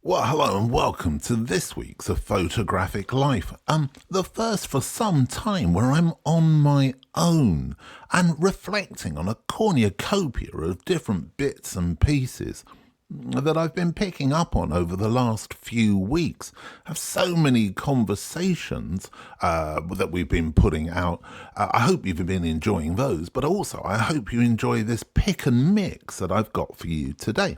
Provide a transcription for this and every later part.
Well, hello and welcome to this week's A Photographic Life. The first for some time where I'm on my own and reflecting on a cornucopia of different bits and pieces that I've been picking up on over the last few weeks. I have so many conversations that we've been putting out. I hope you've been enjoying those, but also I hope you enjoy this pick and mix that I've got for you today.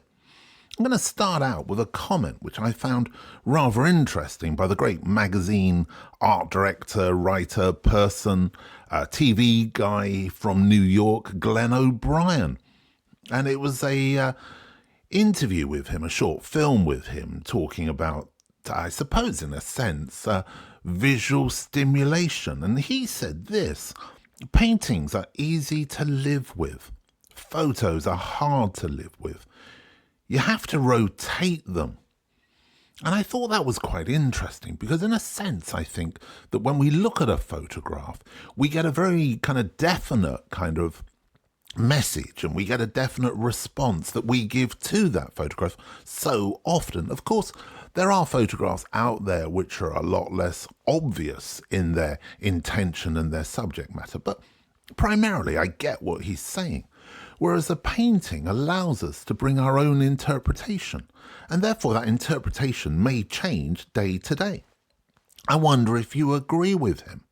I'm going to start out with a comment which I found rather interesting by the great magazine art director, writer, person, TV guy from New York, Glenn O'Brien. And it was a interview with him, a short film with him, talking about, I suppose in a sense, visual stimulation. And he said this: paintings are easy to live with. Photos are hard to live with. You have to rotate them. And I thought that was quite interesting because in a sense, I think that when we look at a photograph, we get a very kind of definite kind of message and we get a definite response that we give to that photograph so often. Of course, there are photographs out there which are a lot less obvious in their intention and their subject matter, but primarily I get what he's saying. Whereas a painting allows us to bring our own interpretation, and therefore that interpretation may change day to day. I wonder if you agree with him.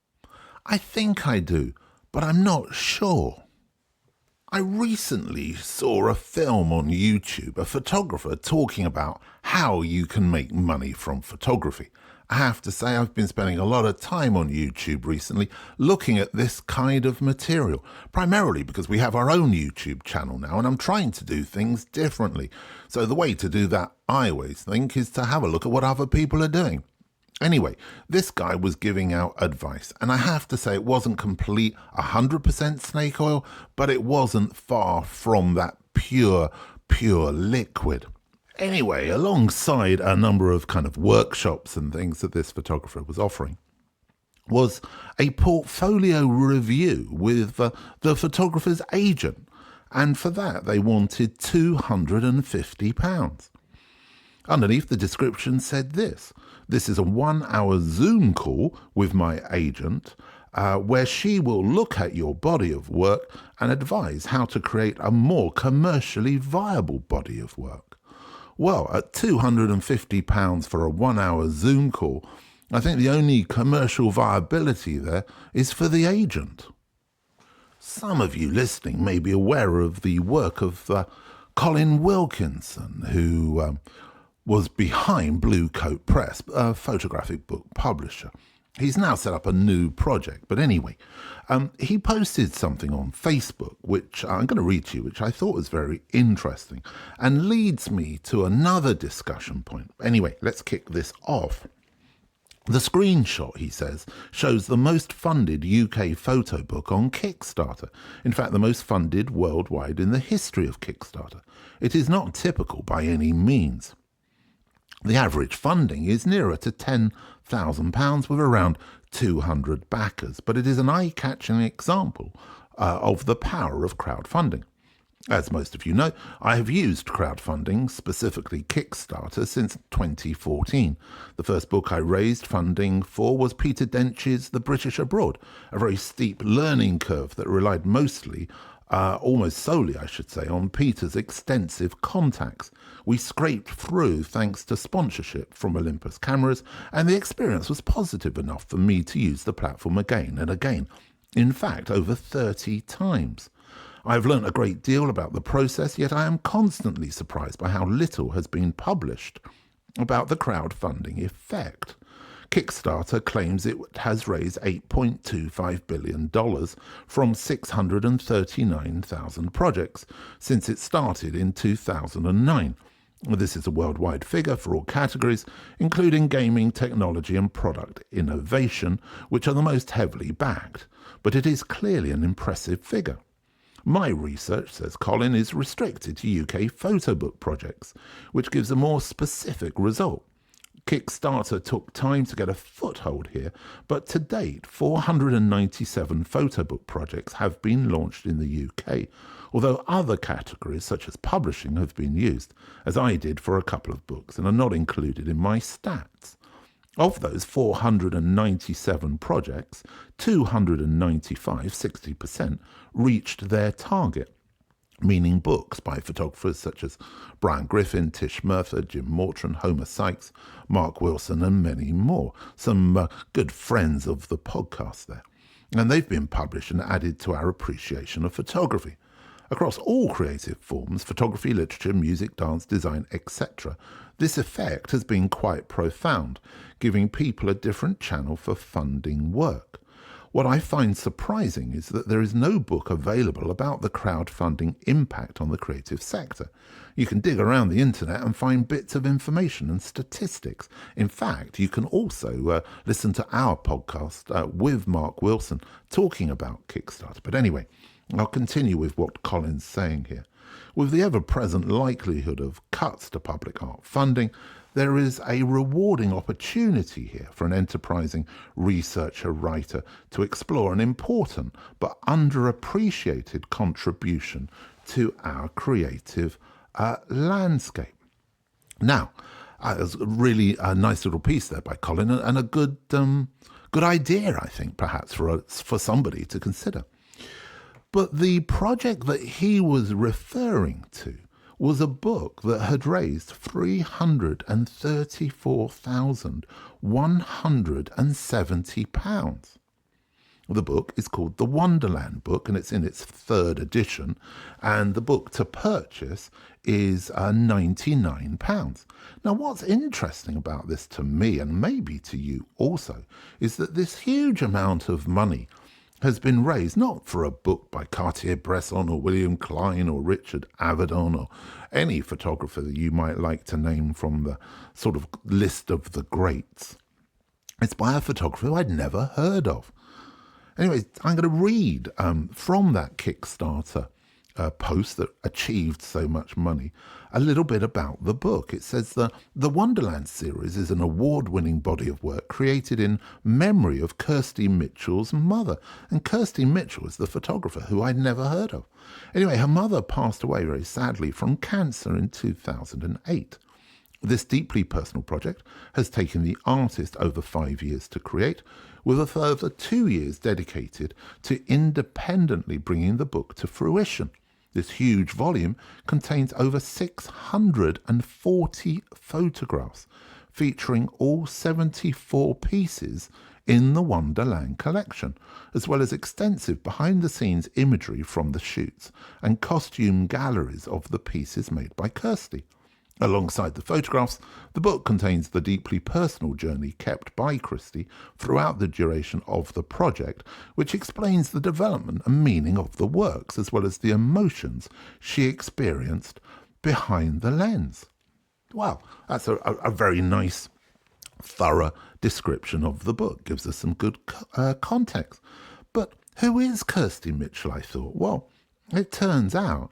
I think I do, but I'm not sure. I recently saw a film on YouTube, a photographer talking about how you can make money from photography. I have to say I've been spending a lot of time on YouTube recently looking at this kind of material, primarily because we have our own YouTube channel now and I'm trying to do things differently. So the way to do that, I always think, is to have a look at what other people are doing. Anyway, this guy was giving out advice, and I have to say it wasn't complete 100% snake oil, but it wasn't far from that pure liquid. Anyway, alongside a number of kind of workshops and things that this photographer was offering was a portfolio review with the photographer's agent, and for that they wanted £250. Underneath the description said this: this is a 1-hour Zoom call with my agent where she will look at your body of work and advise how to create a more commercially viable body of work. Well, at £250 for a 1-hour Zoom call, I think the only commercial viability there is for the agent. Some of you listening may be aware of the work of Colin Wilkinson, who was behind Bluecoat Press, a photographic book publisher. He's now set up a new project, but anyway, he posted something on Facebook, which I'm going to read to you, which I thought was very interesting, and leads me to another discussion point. Anyway, let's kick this off. The screenshot, he says, shows the most funded UK photo book on Kickstarter. In fact, the most funded worldwide in the history of Kickstarter. It is not typical by any means. The average funding is nearer to £10,000 with around 200 backers, but it is an eye-catching example of the power of crowdfunding. As most of you know, I have used crowdfunding, specifically Kickstarter, since 2014. The first book I raised funding for was Peter Dench's The British Abroad, a very steep learning curve that relied mostly, almost solely I should say, on Peter's extensive contacts. We scraped through thanks to sponsorship from Olympus Cameras, and the experience was positive enough for me to use the platform again and again. In fact, over 30 times. I've learnt a great deal about the process, yet I am constantly surprised by how little has been published about the crowdfunding effect. Kickstarter claims it has raised $8.25 billion from 639,000 projects since it started in 2009. This is a worldwide figure for all categories, including gaming, technology and product innovation, which are the most heavily backed, but it is clearly an impressive figure. My research, says Colin, is restricted to UK photo book projects, which gives a more specific result. Kickstarter took time to get a foothold here, but to date, 497 photo book projects have been launched in the UK, although other categories such as publishing have been used, as I did for a couple of books and are not included in my stats. Of those 497 projects, 295, 60%, reached their target, meaning books by photographers such as Brian Griffin, Tish Murtha, Jim Mortran, Homer Sykes, Mark Wilson, and many more. Some good friends of the podcast there. And they've been published and added to our appreciation of photography. Across all creative forms, photography, literature, music, dance, design, etc., this effect has been quite profound, giving people a different channel for funding work. What I find surprising is that there is no book available about the crowdfunding impact on the creative sector. You can dig around the internet and find bits of information and statistics. In fact, you can also listen to our podcast with Mark Wilson talking about Kickstarter. But anyway, I'll continue with what Colin's saying here. With the ever-present likelihood of cuts to public art funding, there is a rewarding opportunity here for an enterprising researcher-writer to explore an important but underappreciated contribution to our creative landscape. Now, it was really a nice little piece there by Colin, and a good idea, I think, perhaps for somebody to consider. But the project that he was referring to was a book that had raised £334,170. The book is called The Wonderland Book, and it's in its 3rd edition, and the book to purchase is £99. Now, what's interesting about this to me, and maybe to you also, is that this huge amount of money has been raised not for a book by Cartier-Bresson or William Klein or Richard Avedon or any photographer that you might like to name from the sort of list of the greats. It's by a photographer who I'd never heard of. Anyway, I'm going to read from that Kickstarter post that achieved so much money a little bit about the book. It says that the Wonderland series is an award-winning body of work created in memory of Kirsty Mitchell's mother. And Kirsty Mitchell is the photographer who I'd never heard of. Anyway, her mother passed away very sadly from cancer in 2008. This deeply personal project has taken the artist over 5 years to create, with a further 2 years dedicated to independently bringing the book to fruition. This huge volume contains over 640 photographs, featuring all 74 pieces in the Wonderland collection, as well as extensive behind-the-scenes imagery from the shoots and costume galleries of the pieces made by Kirsty. Alongside the photographs, the book contains the deeply personal journey kept by Kirsty throughout the duration of the project, which explains the development and meaning of the works, as well as the emotions she experienced behind the lens. Well, that's a very nice, thorough description of the book. Gives us some good context. But who is Kirsty Mitchell, I thought? Well, it turns out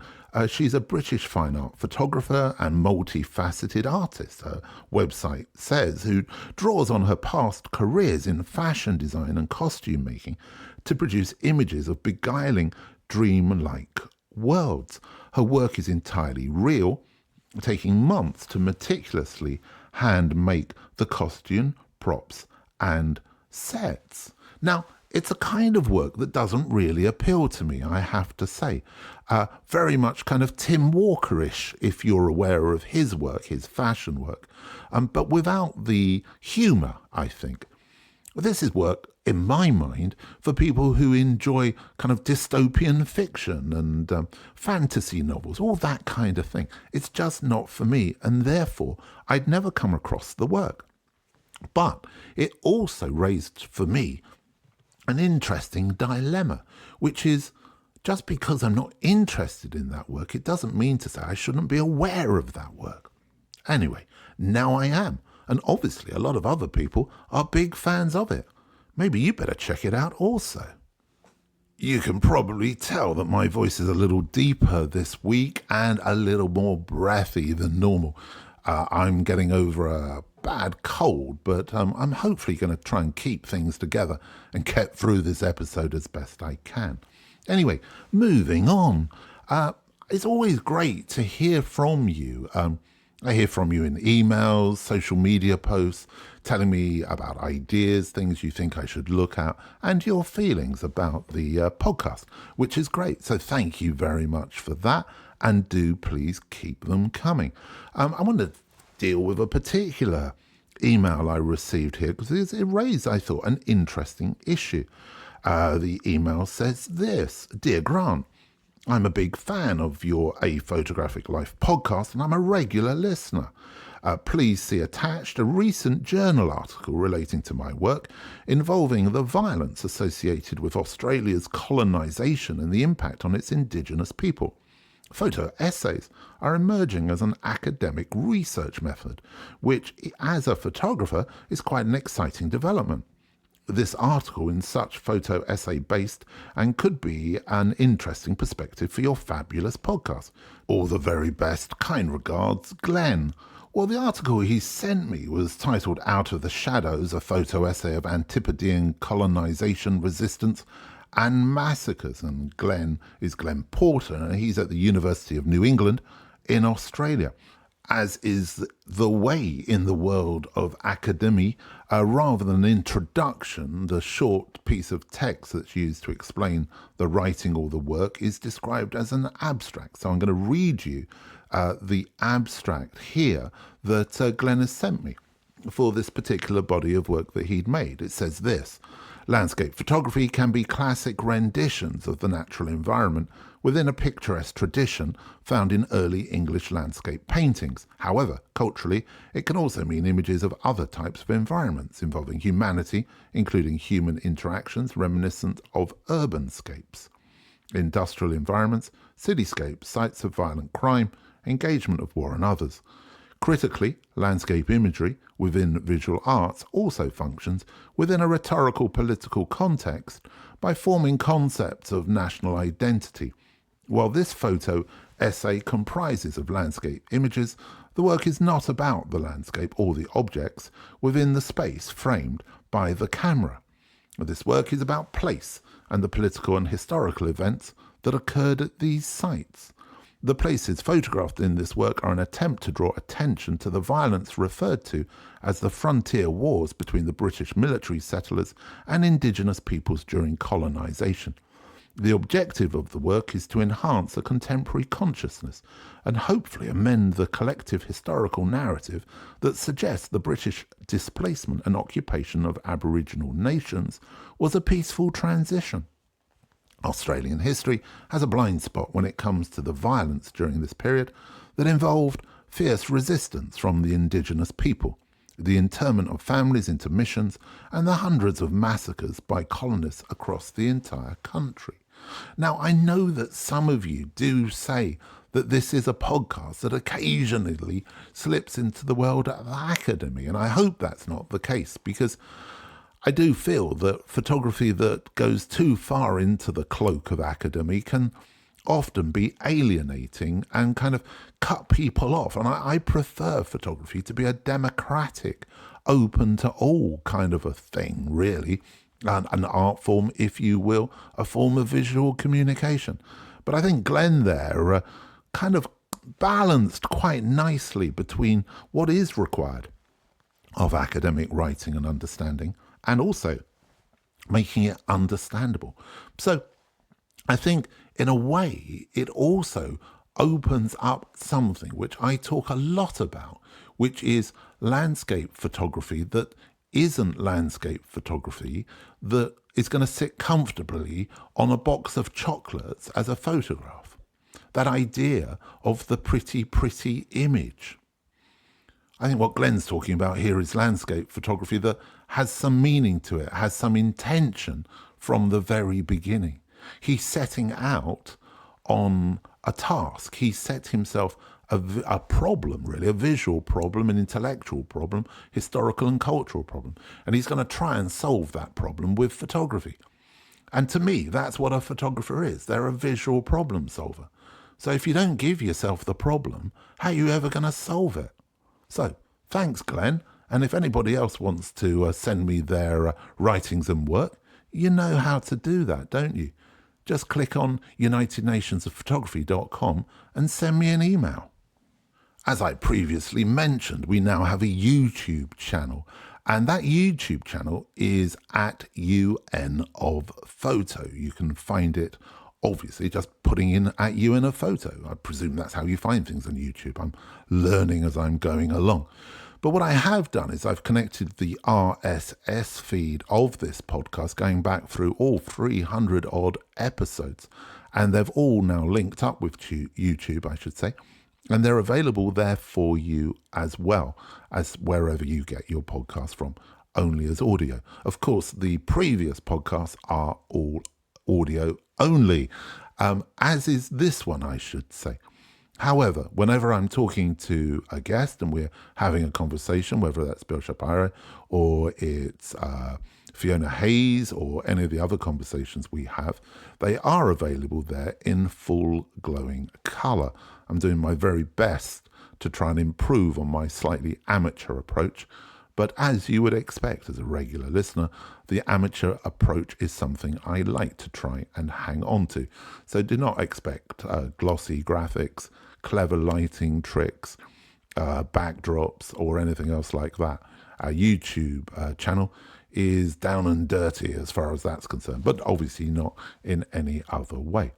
she's a British fine art photographer and multifaceted artist, her website says, who draws on her past careers in fashion design and costume making to produce images of beguiling, dream-like worlds. Her work is entirely real, taking months to meticulously hand-make the costume, props, and sets. Now, it's a kind of work that doesn't really appeal to me, I have to say. Very much kind of Tim Walker-ish, if you're aware of his work, his fashion work, but without the humour, I think. This is work, in my mind, for people who enjoy kind of dystopian fiction and fantasy novels, all that kind of thing. It's just not for me, and therefore I'd never come across the work. But it also raised for me an interesting dilemma, which is just because I'm not interested in that work, it doesn't mean to say I shouldn't be aware of that work. Anyway, now I am, and obviously a lot of other people are big fans of it. Maybe you better check it out also. You can probably tell that my voice is a little deeper this week and a little more breathy than normal. I'm getting over bad cold, but I'm hopefully going to try and keep things together and get through this episode as best I can. Anyway, moving on. It's always great to hear from you. I hear from you in emails, social media posts, telling me about ideas, things you think I should look at, and your feelings about the podcast, which is great. So thank you very much for that, and do please keep them coming. I want to deal with a particular email I received here because it raised, I thought, an interesting issue. The email says this: Dear Grant, I'm a big fan of your A Photographic Life podcast, and I'm a regular listener. Please see attached a recent journal article relating to my work involving the violence associated with Australia's colonisation and the impact on its Indigenous people. Photo essays are emerging as an academic research method, which, as a photographer, is quite an exciting development. This article is such photo essay based and could be an interesting perspective for your fabulous podcast. All the very best. Kind regards, Glenn. Well, the article he sent me was titled Out of the Shadows, a photo essay of Antipodean colonisation, resistance and massacres. And Glenn is Glenn Porter, and he's at the University of New England in Australia. As is the way in the world of academy, rather than an introduction, the short piece of text that's used to explain the writing or the work is described as an abstract. So I'm going to read you the abstract here that Glenn has sent me for this particular body of work that he'd made. It says this: landscape photography can be classic renditions of the natural environment within a picturesque tradition found in early English landscape paintings. However, culturally, it can also mean images of other types of environments involving humanity, including human interactions reminiscent of urbanscapes, industrial environments, cityscapes, sites of violent crime, engagement of war and others. Critically, landscape imagery within visual arts also functions within a rhetorical political context by forming concepts of national identity. While this photo essay comprises of landscape images, the work is not about the landscape or the objects within the space framed by the camera. This work is about place and the political and historical events that occurred at these sites. The places photographed in this work are an attempt to draw attention to the violence referred to as the frontier wars between the British military settlers and indigenous peoples during colonisation. The objective of the work is to enhance a contemporary consciousness and hopefully amend the collective historical narrative that suggests the British displacement and occupation of Aboriginal nations was a peaceful transition. Australian history has a blind spot when it comes to the violence during this period that involved fierce resistance from the Indigenous people, the internment of families into missions, and the hundreds of massacres by colonists across the entire country. Now, I know that some of you do say that this is a podcast that occasionally slips into the world of academy, and I hope that's not the case, because I do feel that photography that goes too far into the cloak of academy can often be alienating and kind of cut people off. And I prefer photography to be a democratic, open to all kind of a thing, really. An art form, if you will, a form of visual communication. But I think Glenn there kind of balanced quite nicely between what is required of academic writing and understanding, and also making it understandable. So I think in a way it also opens up something which I talk a lot about, which is landscape photography that isn't landscape photography that is going to sit comfortably on a box of chocolates as a photograph. That idea of the pretty, pretty image. I think what Glenn's talking about here is landscape photography that has some meaning to it, has some intention from the very beginning. He's setting out on a task. He set himself a problem, really, a visual problem, an intellectual problem, historical and cultural problem. And he's going to try and solve that problem with photography. And to me, that's what a photographer is. They're a visual problem solver. So if you don't give yourself the problem, how are you ever going to solve it? So, thanks, Glenn, And if anybody else wants to send me their writings and work, you know how to do that, don't you? Just click on UnitedNationsOfPhotography.com and send me an email. As I previously mentioned, we now have a YouTube channel, and that YouTube channel is at UN of Photo. You can find it, obviously, just putting in at UN of Photo. I presume that's how you find things on YouTube. I'm learning as I'm going along. But what I have done is I've connected the RSS feed of this podcast going back through all 300 odd episodes, and they've all now linked up with YouTube, I should say. And they're available there for you as well as wherever you get your podcast from, only as audio. Of course, the previous podcasts are all audio only, as is this one, I should say. However, whenever I'm talking to a guest and we're having a conversation, whether that's Bill Shapiro or it's Fiona Hayes or any of the other conversations we have, they are available there in full glowing colour. I'm doing my very best to try and improve on my slightly amateur approach, but as you would expect as a regular listener, the amateur approach is something I like to try and hang on to. So do not expect glossy graphics, clever lighting tricks, backdrops, or anything else like that. Our YouTube channel is down and dirty as far as that's concerned, but obviously not in any other way.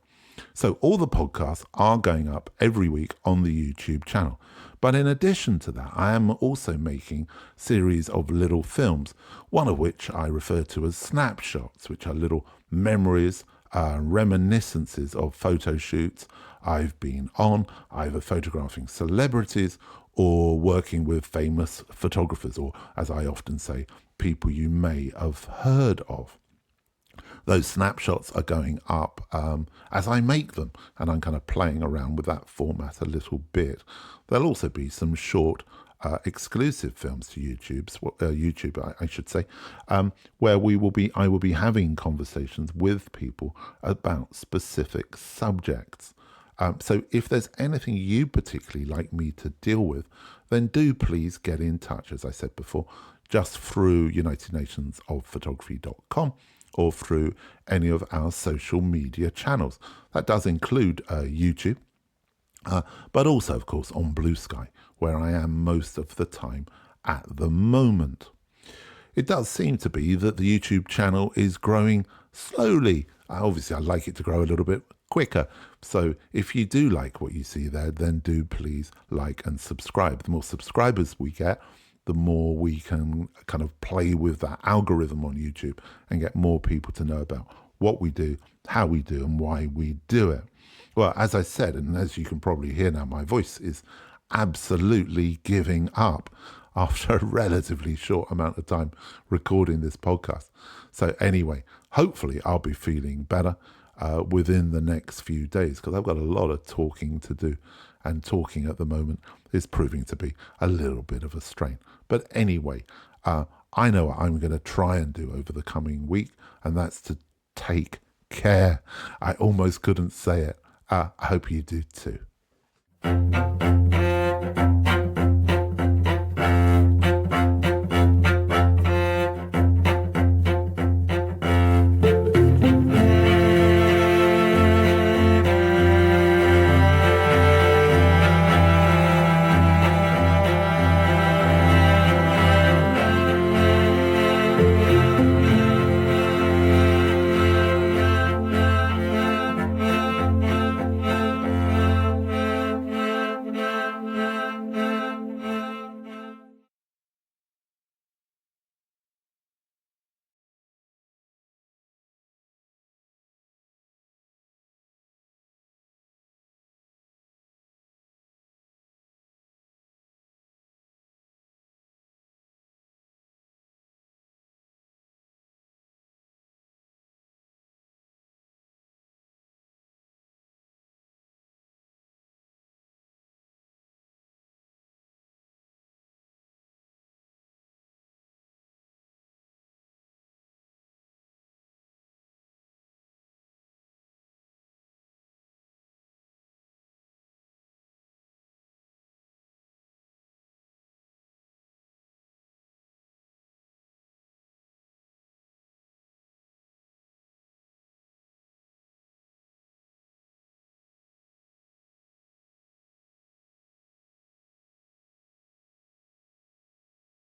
So all the podcasts are going up every week on the YouTube channel. But in addition to that, I am also making series of little films, one of which I refer to as snapshots, which are little memories, reminiscences of photo shoots I've been on, either photographing celebrities or working with famous photographers, or as I often say, people you may have heard of. Those snapshots are going up as I make them, and I'm kind of playing around with that format a little bit. There'll also be some short exclusive films to YouTube, I should say, where I will be having conversations with people about specific subjects. So if there's anything you particularly like me to deal with, then do please get in touch, as I said before, just through UnitedNationsOfPhotography.com or through any of our social media channels. That does include YouTube, but also, of course, on Blue Sky, where I am most of the time at the moment. It does seem to be that the YouTube channel is growing slowly. Obviously, I'd like it to grow a little bit quicker. So if you do like what you see there, then do please like and subscribe. The more subscribers we get, the more we can kind of play with that algorithm on YouTube and get more people to know about what we do, how we do, and why we do it. Well, as I said, and as you can probably hear now, my voice is absolutely giving up after a relatively short amount of time recording this podcast. So anyway, hopefully I'll be feeling better within the next few days, because I've got a lot of talking to do, and talking at the moment is proving to be a little bit of a strain. But anyway, I know what I'm going to try and do over the coming week, and that's to take care. I almost couldn't say it. I hope you do too.